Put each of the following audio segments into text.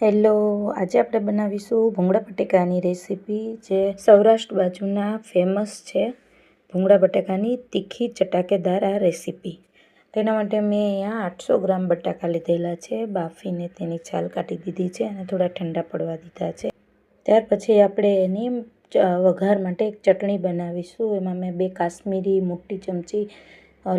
Hello, આજે આપણે બનાવીશું ભૂંગળા બટેકાની રેસીપી જે સૌરાષ્ટ્ર બાજુના ફેમસ છે. ભૂંગળા બટેકાની તીખી ચટાકેદાર આ રેસીપી. તેના માટે મેં અહીંયા 800 ગ્રામ બટાકા લીધેલા છે. બાફીને તેની છાલ કાઢી દીધી છે અને થોડા ઠંડા પડવા દીધા છે. ત્યાર પછી આપણે એની વઘાર માટે એક ચટણી બનાવીશું. એમાં મેં 2 કાશ્મીરી મોટી ચમચી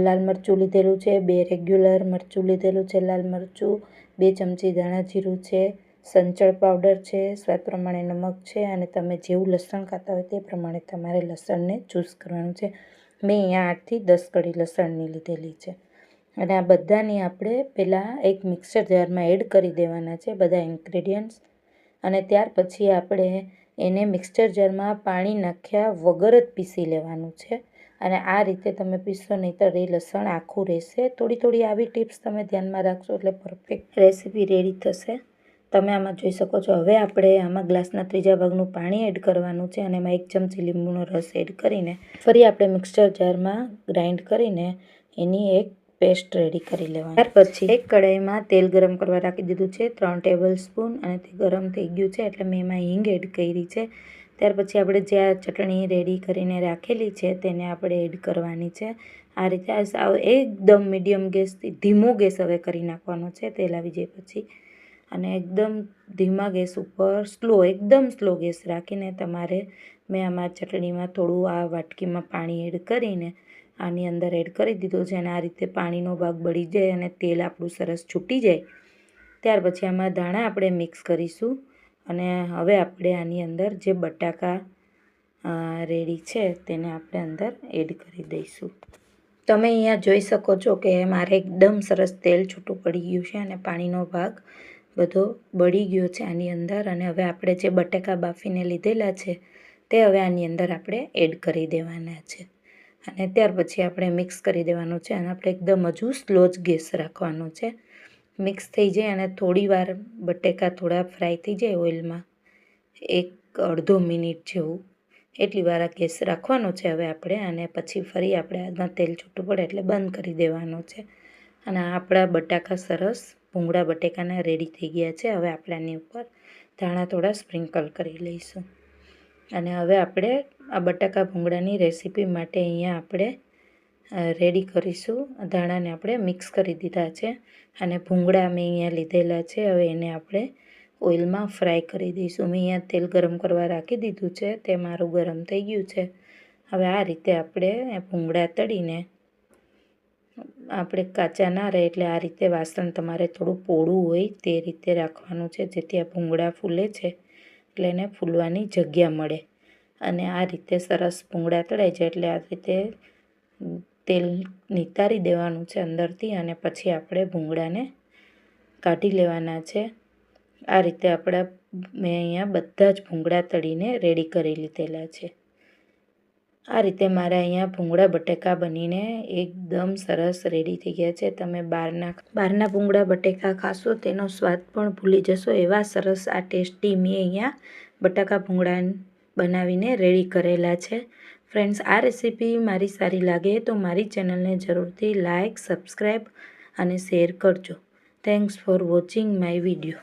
લાલ મરચું લીધેલું છે, 2 રેગ્યુલર મરચું લીધેલું છે લાલ મરચું, 2 ચમચી ધાણા જીરું છે, સંચળ પાવડર છે, સ્વાદ પ્રમાણે નમક છે અને તમે જેવું લસણ ખાતા હોય તે પ્રમાણે તમારે લસણને ચૂઝ કરવાનું છે. મેં અહીંયા 8 થી 10 કળી લસણની લીધેલી છે અને આ બધાની આપણે પહેલાં એક મિક્સર જારમાં એડ કરી દેવાના છે બધા ઇન્ગ્રેડિયન્ટ્સ. અને ત્યાર પછી આપણે એને મિક્સર જારમાં પાણી નાખ્યા વગર જ પીસી લેવાનું છે. અને આ રીતે તમે પીસો, નહીંતર એ લસણ આખું રહેશે. થોડી આવી ટિપ્સ તમે ધ્યાનમાં રાખશો એટલે પરફેક્ટ રેસીપી રેડી થશે. તમે આમાં જોઈ શકો છો. હવે આપણે આમાં ગ્લાસના 3 ભાગનું પાણી એડ કરવાનું છે અને એમાં 1 ચમચી લીંબુનો રસ એડ કરીને ફરી આપણે મિક્સર જારમાં ગ્રાઇન્ડ કરીને એની એક પેસ્ટ રેડી કરી લેવાની. ત્યાર પછી એક કઢાઈમાં તેલ ગરમ કરવા રાખી દીધું છે 3 ટેબલ સ્પૂન અને તે ગરમ થઈ ગયું છે એટલે મેં એમાં હિંગ એડ કરી છે. ત્યાર પછી આપણે જે આ ચટણી રેડી કરીને રાખેલી છે તેને આપણે એડ કરવાની છે. આ રીતે એકદમ મીડિયમ ગેસથી ધીમો ગેસ હવે કરી નાખવાનો છે તેલ આવી જાય પછી. અને એકદમ ધીમા ગેસ ઉપર એકદમ સ્લો ગેસ રાખીને તમારે મેં આમાં ચટણીમાં થોડું આ વાટકીમાં પાણી એડ કરીને આની અંદર એડ કરી દીધું છે અને આ રીતે પાણીનો ભાગ બળી જાય અને તેલ આપણું સરસ છૂટી જાય. ત્યાર પછી આમાં ધાણા આપણે મિક્સ કરીશું અને હવે આપણે આની અંદર જે બટાકા રેડી છે તેને આપણે અંદર એડ કરી દઈશું. તમે અહીંયા જોઈ શકો છો કે મારે એકદમ સરસ તેલ છૂટું પડી ગયું છે અને પાણીનો ભાગ બધો બળી ગયો છે આની અંદર. અને હવે આપણે જે બટાકા બાફીને લીધેલા છે તે હવે આની અંદર આપણે એડ કરી દેવાના છે અને ત્યાર પછી આપણે મિક્સ કરી દેવાનું છે અને આપણે એકદમ હજુ સ્લો જ ગેસ રાખવાનો છે. મિક્સ થઈ જાય અને થોડી વાર બટાકા થોડા ફ્રાય થઈ જાય ઓઇલમાં, 1-1.5 મિનિટ જેવું, એટલી વાર આ ગેસ રાખવાનો છે હવે આપણે. અને પછી ફરી આપણે આમાં તેલ છૂટું પડે એટલે બંધ કરી દેવાનો છે. અને આપણા બટાકા સરસ ભૂંગળા બટાકાના રેડી થઈ ગયા છે. હવે આપણે આની ઉપર ધાણા થોડા સ્પ્રિંકલ કરી લઈશું. અને હવે આપણે આ બટાકા ભૂંગળાની રેસીપી માટે અહીંયા આપણે રેડી કરીશું. ધાણાને આપણે મિક્સ કરી દીધા છે અને ભૂંગળા મેં અહીંયા લીધેલા છે. હવે એને આપણે ઓઇલમાં ફ્રાય કરી દઈશું. મેં અહીંયા તેલ ગરમ કરવા રાખી દીધું છે, તે મારું ગરમ થઈ ગયું છે. હવે આ રીતે આપણે ભૂંગળા તળીને આપણે કાચા ના રહે એટલે આ રીતે વાસણ તમારે થોડું પોળું હોય તે રીતે રાખવાનું છે, જેથી આ ભૂંગળા ફૂલે છે એટલે એને ફૂલવાની જગ્યા મળે. અને આ રીતે સરસ ભૂંગળા તળાઈ જાય એટલે આ રીતે તેલ નિતારી દેવાનું છે અંદરથી અને પછી આપણે ભૂંગળાને કાઢી લેવાના છે. આ રીતે મેં અહીંયા બધા જ ભૂંગળા તળીને રેડી કરી લીધેલા છે. આ રીતે મારા અહીંયા ભૂંગળા બટાકા બનીને એકદમ સરસ રેડી થઈ ગયા છે. તમે બહારના ભૂંગળા બટાકા ખાશો તેનો સ્વાદ પણ ભૂલી જશો, એવા સરસ આ ટેસ્ટી મેં અહીંયા બટાકા ભૂંગળા બનાવીને રેડી કરેલા છે. ફ્રેન્ડ્સ, આ રેસીપી મારી સારી લાગે તો મારી ચેનલને જરૂરથી લાઇક, સબસ્ક્રાઈબ અને શેર કરજો. Thanks for watching my video.